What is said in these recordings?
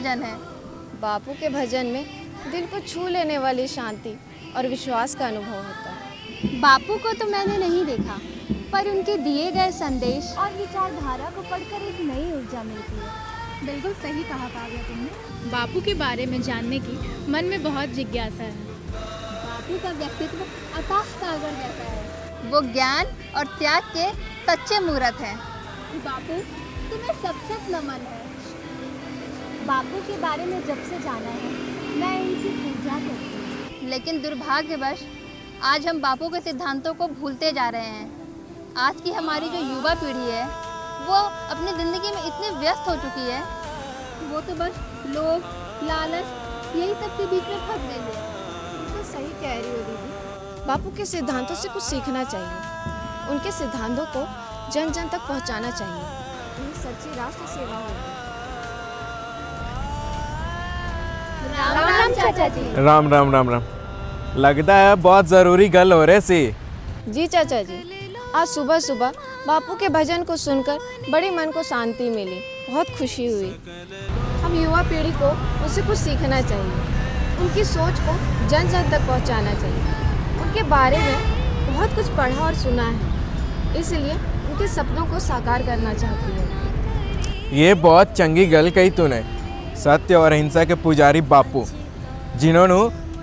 भजन है। बापू के भजन में दिल को छू लेने वाली शांति और विश्वास का अनुभव होता है। बापू को तो मैंने नहीं देखा, पर उनके दिए गए संदेश और विचारधारा को पढ़कर एक नई ऊर्जा मिलती है। बिल्कुल सही कहा काव्या तुमने। बापू के बारे में जानने की मन में बहुत जिज्ञासा है। बापू का व्यक्तित्व अथाह सागर जैसा है। वो ज्ञान और त्याग के सच्चे मूर्त हैं। बापू तुम्हें सबसे नमन है। बापू के बारे में जब से जाना है मैं इनकी पूजा करती हूँ, लेकिन दुर्भाग्यवश आज हम बापू के सिद्धांतों को भूलते जा रहे हैं। आज की हमारी जो युवा पीढ़ी है वो अपनी ज़िंदगी में इतनी व्यस्त हो चुकी है, वो तो बस लोभ, लालच यही सब के बीच में फंस गई है। तो सही कह रही हो दीदी, बापू के सिद्धांतों से कुछ सीखना चाहिए। उनके सिद्धांतों को जन जन तक पहुंचाना चाहिए। ये सच्ची राष्ट्र सेवा होगी। राम राम चाचा जी। राम राम राम राम। लगता है बहुत ज़रूरी गल हो रहे सी। जी चाचा जी, आज सुबह सुबह बापू के भजन को सुनकर बड़ी मन को शांति मिली, बहुत खुशी हुई। हम युवा पीढ़ी को उससे कुछ सीखना चाहिए, उनकी सोच को जन जन तक पहुंचाना चाहिए। उनके बारे में बहुत कुछ पढ़ा और सुना है, इसलिए उनके सपनों को साकार करना चाहती हूँ। ये बहुत चंगी गल कही तूने। सत्य और अहिंसा के पुजारी बापू, जिन्होंने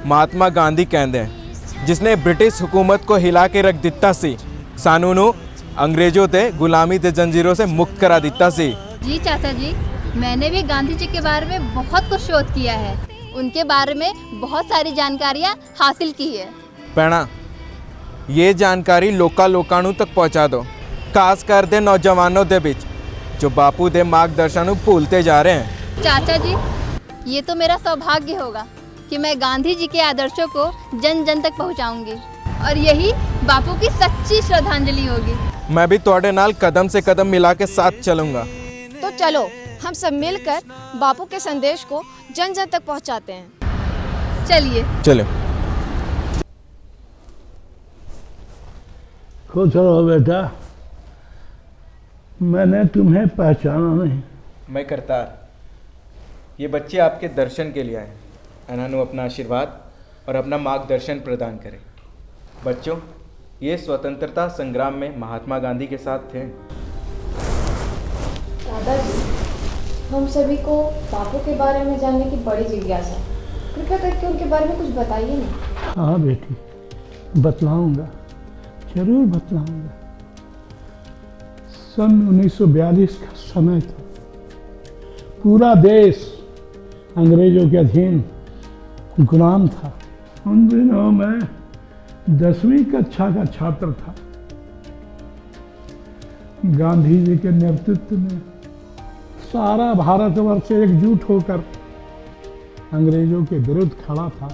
महात्मा गांधी कहते हैं, जिसने ब्रिटिश हुकूमत को हिला के रख दिता सी, सानू नू अंग्रेजों ते गुलामी ते जंजीरों से मुक्त करा दिता सी। जी चाचा जी, मैंने भी गांधी जी के बारे में बहुत कुछ शोध किया है। उनके बारे में बहुत सारी जानकारियाँ हासिल की है। पैणा ये जानकारी लोकानू तक पहुंचा दो, खास कर दे नौजवानों दे बीच जो बापू दे मार्गदर्शन भूलते जा रहे हैं। चाचा जी, ये तो मेरा सौभाग्य होगा कि मैं गांधी जी के आदर्शों को जन जन तक पहुंचाऊंगी, और यही बापू की सच्ची श्रद्धांजलि होगी। मैं भी तोड़े नाल कदम से कदम मिला के साथ चलूंगा। तो चलो हम सब मिलकर बापू के संदेश को जन जन तक पहुंचाते हैं। चलिए चलो। खुश रहो बेटा, मैंने तुम्हें पहचाना नहीं। मैं करतार, ये बच्चे आपके दर्शन के लिए आए। इन्होंने अपना आशीर्वाद और अपना मार्गदर्शन प्रदान करें। बच्चों, ये स्वतंत्रता संग्राम में महात्मा गांधी के साथ थे। दादाजी, हम सभी को बापू के बारे में जानने की बड़ी जिज्ञासा। कृपया करके उनके बारे में कुछ बताइए ना। हाँ बेटी, बतलाऊंगा, जरूर बतलाऊंगा। सन 1942 का समय था। पूरा देश अंग्रेजों के अधीन गुलाम था। उन दिनों मैं 10वीं कक्षा का छात्र था। गांधी जी के नेतृत्व में सारा भारतवर्ष एकजुट होकर अंग्रेजों के विरुद्ध खड़ा था।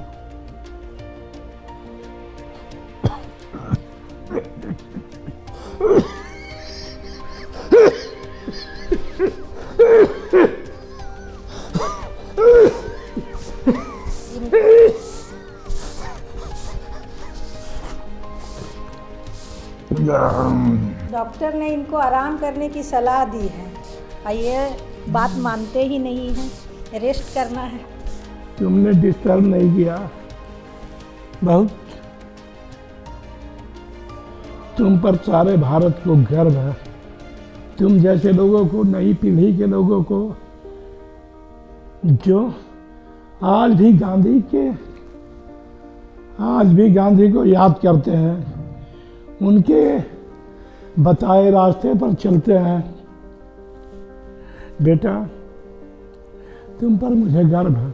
डॉक्टर ने इनको आराम करने की सलाह दी है, और ये बात मानते ही नहीं हैं। रेस्ट करना है। तुमने डिस्टर्ब नहीं किया, बहुत तुम पर सारे भारत को गर्व है। तुम जैसे लोगों को, नई पीढ़ी के लोगों को, जो आज भी गांधी को याद करते हैं, उनके बताए रास्ते पर चलते हैं। बेटा, तुम पर मुझे गर्व है।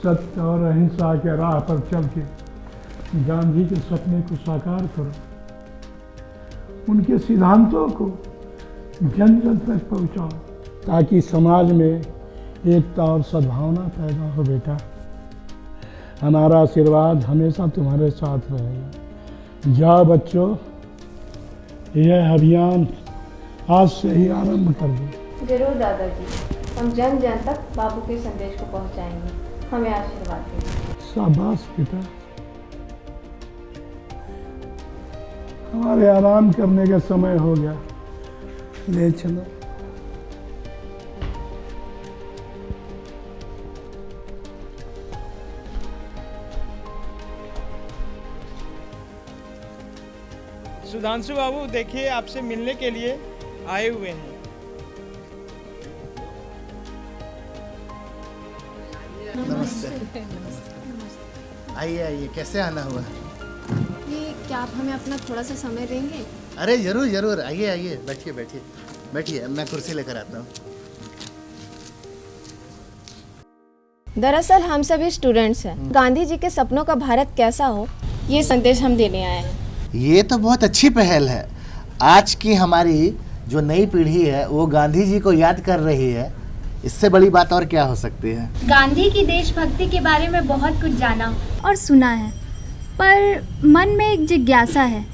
सत्य और अहिंसा के राह पर चल के गांधी के सपने को साकार करो। उनके सिद्धांतों को जन जन तक पहुंचाओ, ताकि समाज में एकता और सद्भावना पैदा हो। बेटा, हमारा आशीर्वाद हमेशा तुम्हारे साथ रहेगा। जाओ बच्चों, यह अभियान आज से ही आरंभ कर दो। जरूर दादाजी, हम जन जन तक बापू के संदेश को पहुंचाएंगे। हमें आशीर्वाद दीजिए। शाबाश बेटा, हमारे आराम करने का समय हो गया, ले चलो। सुधांशु बाबू देखिए आपसे मिलने के लिए आए हुए हैं। नमस्ते। आइए आइए, कैसे आना हुआ? ये क्या आप हमें अपना थोड़ा सा समय देंगे? अरे जरूर जरूर, आइए आइए, बैठिए बैठिए बैठिए, मैं कुर्सी लेकर आता हूँ। दरअसल हम सभी स्टूडेंट्स हैं। गांधी जी के सपनों का भारत कैसा हो, ये संदेश हम देने आए हैं। ये तो बहुत अच्छी पहल है। आज की हमारी जो नई पीढ़ी है वो गांधी जी को याद कर रही है, इससे बड़ी बात और क्या हो सकती है। गांधी की देशभक्ति के बारे में बहुत कुछ जाना और सुना है, पर मन में एक जिज्ञासा है,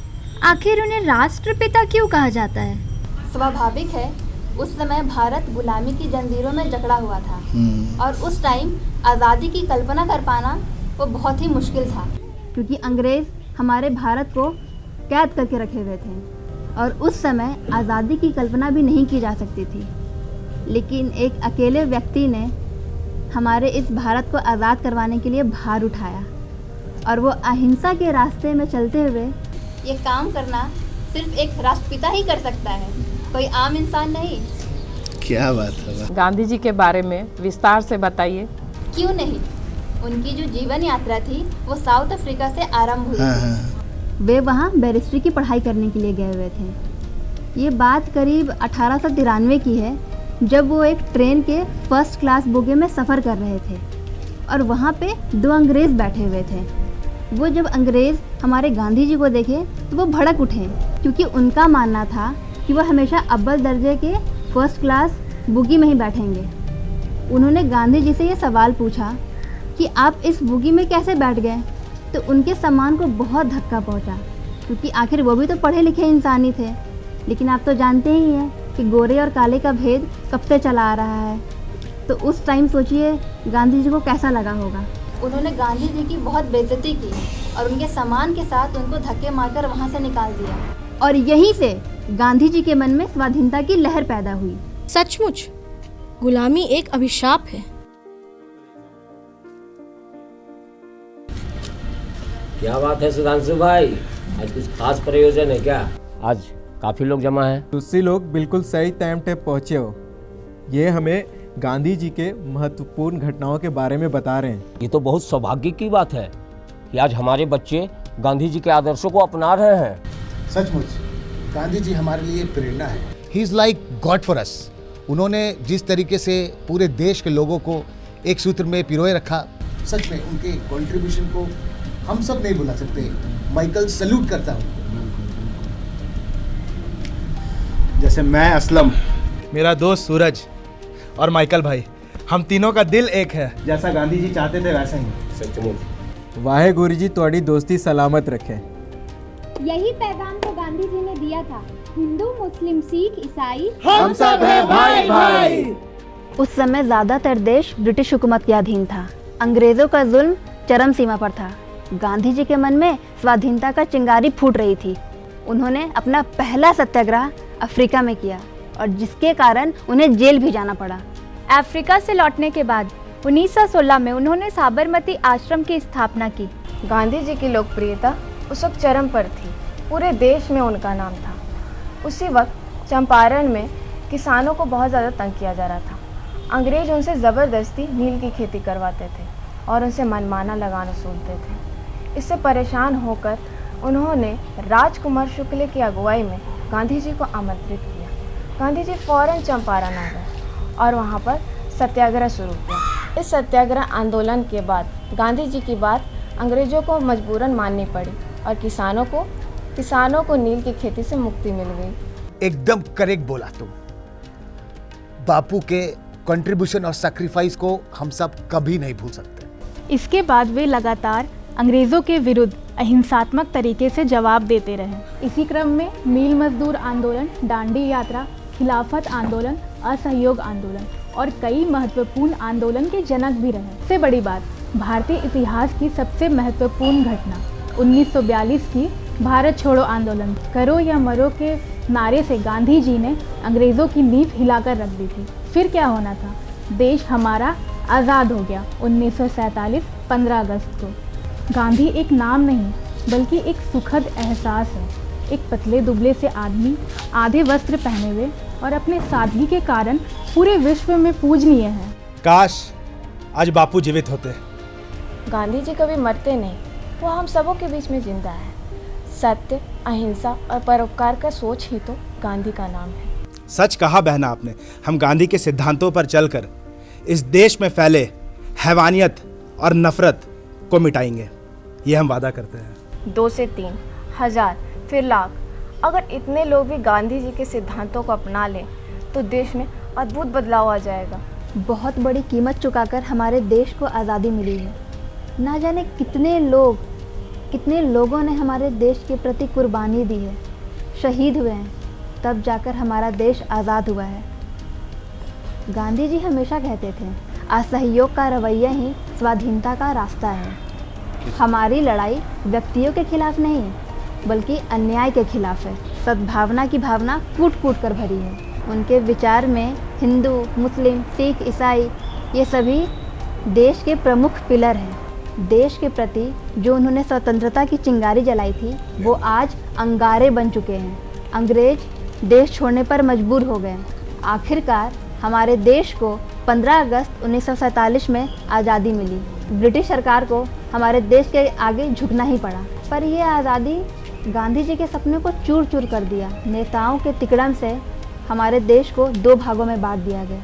आखिर उन्हें राष्ट्रपिता क्यों कहा जाता है? स्वाभाविक है, उस समय भारत गुलामी की जंजीरों में जकड़ा हुआ था और उस टाइम आज़ादी की कल्पना कर पाना वो बहुत ही मुश्किल था, क्योंकि अंग्रेज़ हमारे भारत को कैद करके रखे हुए थे और उस समय आज़ादी की कल्पना भी नहीं की जा सकती थी। लेकिन एक अकेले व्यक्ति ने हमारे इस भारत को आज़ाद करवाने के लिए भार उठाया और वो अहिंसा के रास्ते में चलते हुए ये काम करना सिर्फ एक राष्ट्रपिता ही कर सकता है, कोई आम इंसान नहीं। क्या बात है। गांधी जी के बारे में विस्तार से बताइए। क्यों नहीं, उनकी जो जीवन यात्रा थी वो साउथ अफ्रीका से आरंभ हुई थी। वे वहाँ बैरिस्ट्री की पढ़ाई करने के लिए गए हुए थे। ये बात करीब 1893 की है, जब वो एक ट्रेन के फर्स्ट क्लास बोगी में सफ़र कर रहे थे और वहाँ पे 2 अंग्रेज़ बैठे हुए थे। वो जब अंग्रेज़ हमारे गांधी जी को देखे तो वो भड़क उठे, क्योंकि उनका मानना था कि वो हमेशा अव्वल दर्जे के फर्स्ट क्लास बोगी में ही बैठेंगे। उन्होंने गांधी जी से ये सवाल पूछा कि आप इस बोगी में कैसे बैठ गए, तो उनके सम्मान को बहुत धक्का पहुंचा, क्योंकि आखिर वो भी तो पढ़े लिखे इंसान ही थे। लेकिन आप तो जानते ही हैं कि गोरे और काले का भेद कब से चला आ रहा है, तो उस टाइम सोचिए गांधी जी को कैसा लगा होगा। उन्होंने गांधी जी की बहुत बेइज्जती की और उनके सम्मान के साथ उनको धक्के मारकर वहाँ से निकाल दिया, और यहीं से गांधी जी के मन में स्वाधीनता की लहर पैदा हुई। सचमुच गुलामी एक अभिशाप है। क्या बात है सुधांशु भाई, आज कुछ खास प्रयोजन है क्या? आज काफी लोग जमा हैं। तुसी लोग बिल्कुल सही टाइम पे पहुँचे हो। ये हमें गांधी जी के महत्वपूर्ण घटनाओं के बारे में बता रहे हैं। ये तो बहुत सौभाग्य की बात है कि आज हमारे बच्चे गांधी जी के आदर्शों को अपना रहे हैं। सचमुच गांधी जी हमारे लिए प्रेरणा है। He is like God for us. उन्होंने जिस तरीके से पूरे देश के लोगों को एक सूत्र में पिरोए रखा, सच में उनके कंट्रीब्यूशन को हम सब नहीं भुला सकते। माइकल सैल्यूट करता हूँ। जैसे मैं असलम, मेरा दोस्त सूरज और माइकल भाई, हम तीनों का दिल एक है। जैसा गांधी जी चाहते थे वैसा ही। सचमुच वाहे गुरु जी तुम्हारी दोस्ती सलामत रखे। यही पैगाम तो गांधी जी ने दिया था, हिंदू मुस्लिम सिख ईसाई हम सब हैं भाई भाई। उस समय ज़्यादातर देश ब्रिटिश हुकूमत के अधीन था। अंग्रेज़ों का जुल्म चरम सीमा पर था। गांधी जी के मन में स्वाधीनता का चिंगारी फूट रही थी। उन्होंने अपना पहला सत्याग्रह अफ्रीका में किया और जिसके कारण उन्हें जेल भी जाना पड़ा। अफ्रीका से लौटने के बाद 1916 में उन्होंने साबरमती आश्रम की स्थापना की। गांधी जी की लोकप्रियता उस वक्त चरम पर थी, पूरे देश में उनका नाम था। उसी वक्त चंपारण में किसानों को बहुत ज़्यादा तंग किया जा रहा था। अंग्रेज उनसे ज़बरदस्ती नील की खेती करवाते थे और उनसे मनमाना लगाना सूझते थे। इससे परेशान होकर उन्होंने राजकुमार शुक्ल की अगुवाई में गांधी जी को आमंत्रित किया। गांधी जी फ़ौरन चंपारण आ गए और वहाँ पर सत्याग्रह शुरू किया। इस सत्याग्रह आंदोलन के बाद गांधी जी की बात अंग्रेज़ों को मजबूरन माननी पड़ी और किसानों को नील की खेती से मुक्ति मिल गई। एकदम करेक्ट बोला तुम। बापू के कंट्रीब्यूशन और सैक्रिफाइस को हम सब कभी नहीं भूल सकते। इसके बाद वे लगातार अंग्रेज़ों के विरुद्ध अहिंसात्मक तरीके से जवाब देते रहे। इसी क्रम में मील मजदूर आंदोलन, दांडी यात्रा, खिलाफत आंदोलन, असहयोग आंदोलन और कई महत्वपूर्ण आंदोलन के जनक भी रहे। सबसे बड़ी बात, भारतीय इतिहास की सबसे महत्वपूर्ण घटना 1942 की भारत छोड़ो आंदोलन। करो या मरो के नारे से गांधी जी ने अंग्रेज़ों की नींव हिलाकर रख दी थी। फिर क्या होना था? देश हमारा आज़ाद हो गया 1947 15 अगस्त को। गांधी एक नाम नहीं बल्कि एक सुखद एहसास है। एक पतले दुबले से आदमी आधे वस्त्र पहने हुए और अपने सादगी के कारण पूरे विश्व में पूजनीय हैं। काश आज बापू जीवित होते। गांधी जी कभी मरते नहीं, वो हम सबों के बीच में जिंदा है। सत्य, अहिंसा और परोपकार का सोच ही तो गांधी का नाम है। सच कहा बहना आपने। हम गांधी के सिद्धांतों पर चलकर इस देश में फैले हैवानियत और नफरत को मिटाएंगे, ये हम वादा करते हैं। 2 से 3 हजार फिर लाख अगर इतने लोग भी गांधी जी के सिद्धांतों को अपना लें तो देश में अद्भुत बदलाव आ जाएगा। बहुत बड़ी कीमत चुकाकर हमारे देश को आज़ादी मिली है। ना जाने कितने लोगों ने हमारे देश के प्रति कुर्बानी दी है, शहीद हुए हैं, तब जाकर हमारा देश आज़ाद हुआ है। गांधी जी हमेशा कहते थे, असहयोग का रवैया ही स्वाधीनता का रास्ता है। हमारी लड़ाई व्यक्तियों के खिलाफ नहीं, बल्कि अन्याय के खिलाफ है। सद्भावना की भावना कूट कूट कर भरी है। उनके विचार में हिंदू, मुस्लिम, सिख, ईसाई ये सभी देश के प्रमुख पिलर हैं। देश के प्रति जो उन्होंने स्वतंत्रता की चिंगारी जलाई थी, वो आज अंगारे बन चुके हैं। अंग्रेज देश छोड़ने पर मजबूर हो गए। आखिरकार हमारे देश को 15 अगस्त 1947 में आज़ादी मिली। ब्रिटिश सरकार को हमारे देश के आगे झुकना ही पड़ा, पर यह आज़ादी गांधी जी के सपने को चूर चूर कर दिया। नेताओं के तिकड़म से हमारे देश को 2 भागों में बांट दिया गया,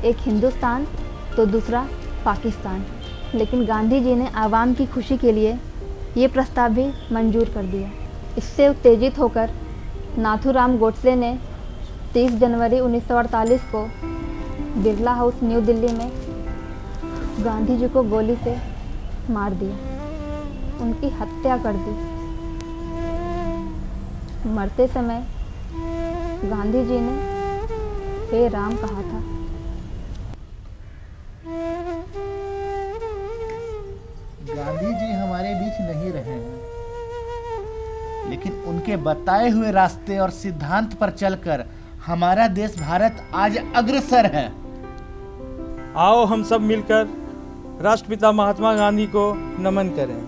एक हिंदुस्तान तो दूसरा पाकिस्तान। लेकिन गांधी जी ने आवाम की खुशी के लिए ये प्रस्ताव भी मंजूर कर दिया। इससे उत्तेजित होकर नाथूराम गोडसे ने 30 जनवरी 1948 को बिरला हाउस न्यू दिल्ली में गांधी जी को गोली से मार दिया, उनकी हत्या कर दी। मरते समय गांधी जी ने हे राम कहा था। गांधी जी हमारे बीच नहीं रहे हैं, लेकिन उनके बताए हुए रास्ते और सिद्धांत पर चलकर हमारा देश भारत आज अग्रसर है। आओ हम सब मिलकर राष्ट्रपिता महात्मा गांधी को नमन करें।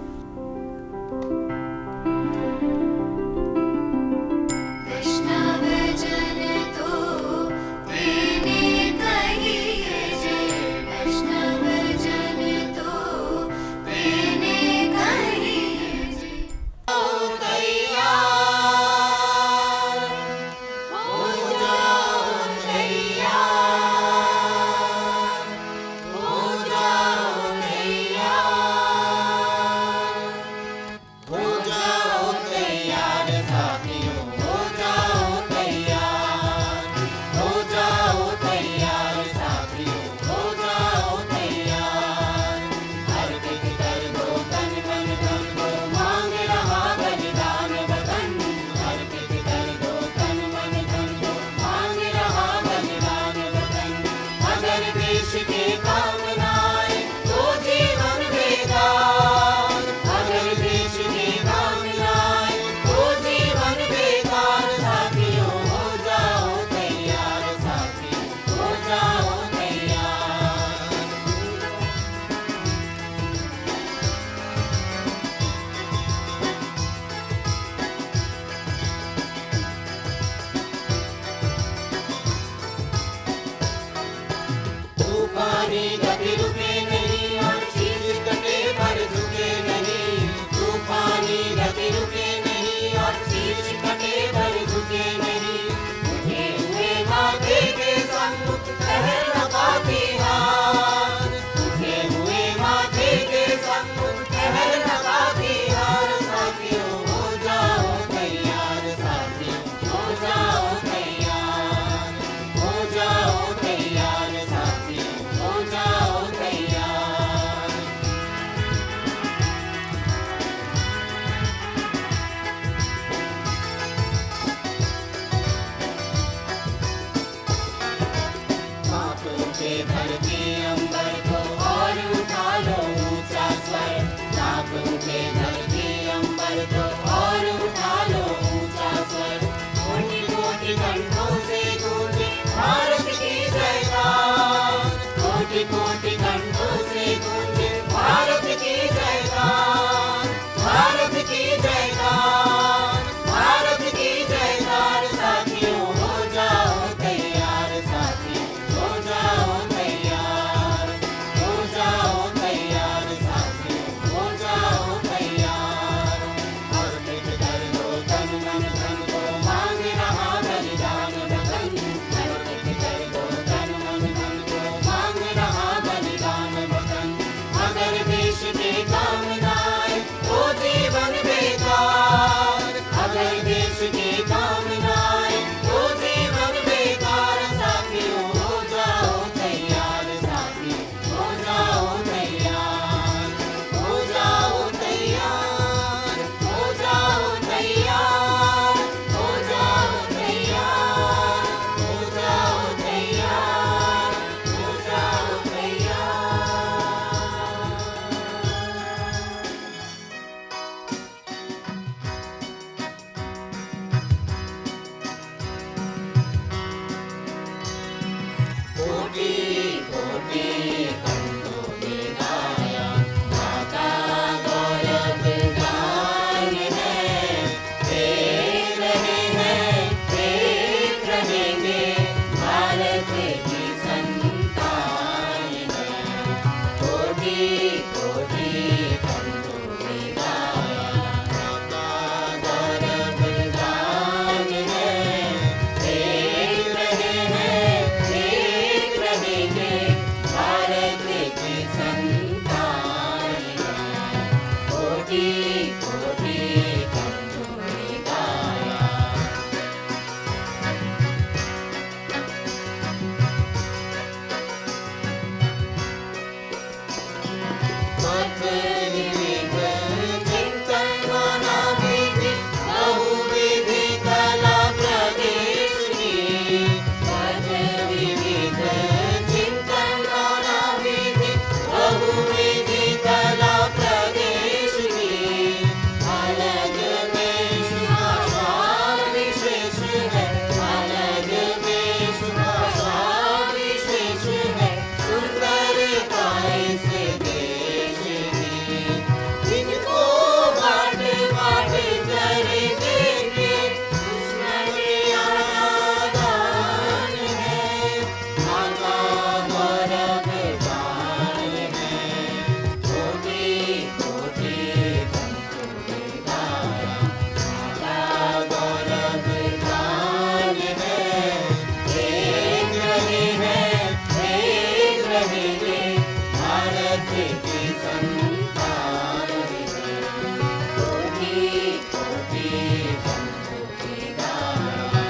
भारत की जयकार, भारत भारत की संतान है, कोटि कोटि बंधु की गाया।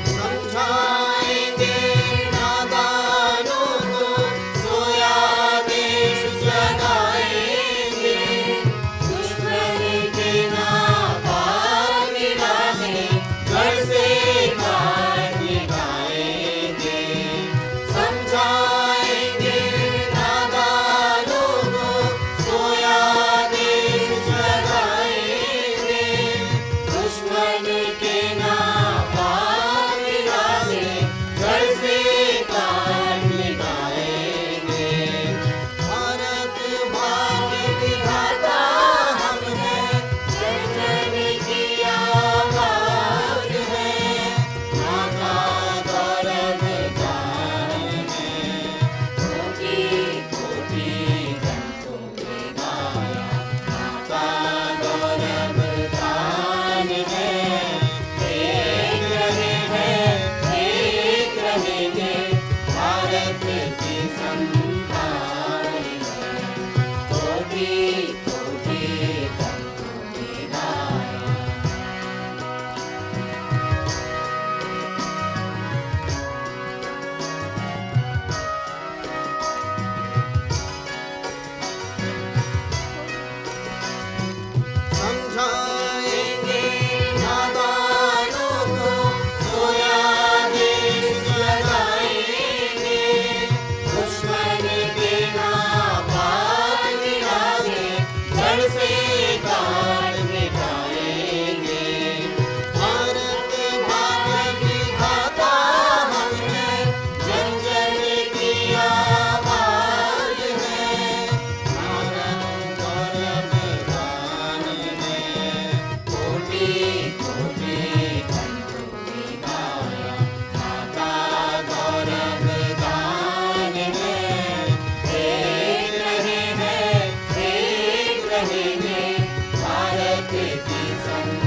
समझाएंगे नादानों को, सोया देश जगाएंगे, दुश्मन के नापाक निराहे जड़ से काट मिटाएंगे। समझाएंगे नादानों को, सोया देश जगाएंगे, दुश्मन के नापाक निराहे जड़ से काट मिटाएंगे। भारत भाग्य विधाता हम हैं, जन की आवाज है, माता गौरव गान है, कोटि कोटि बंधु की गाया। माता गौरव गान है, एक रहे हैं एक रहेंगे, भारत की संतान है, कोटि कोटि बंधु की गाया। समझाएंगे नादानों को, सोया देश जगाएंगे, दुश्मन के नापाक निराहे जड़ से काट मिटाएंगे। भारत भाग्य विधाता हम हैं, जन जन की आवाज है, माता गौरव गान है, कोटि कोटि बंधु की गाया। माता गौरव गान है, एक रहे हैं एक रहेंगे, भारत की संतान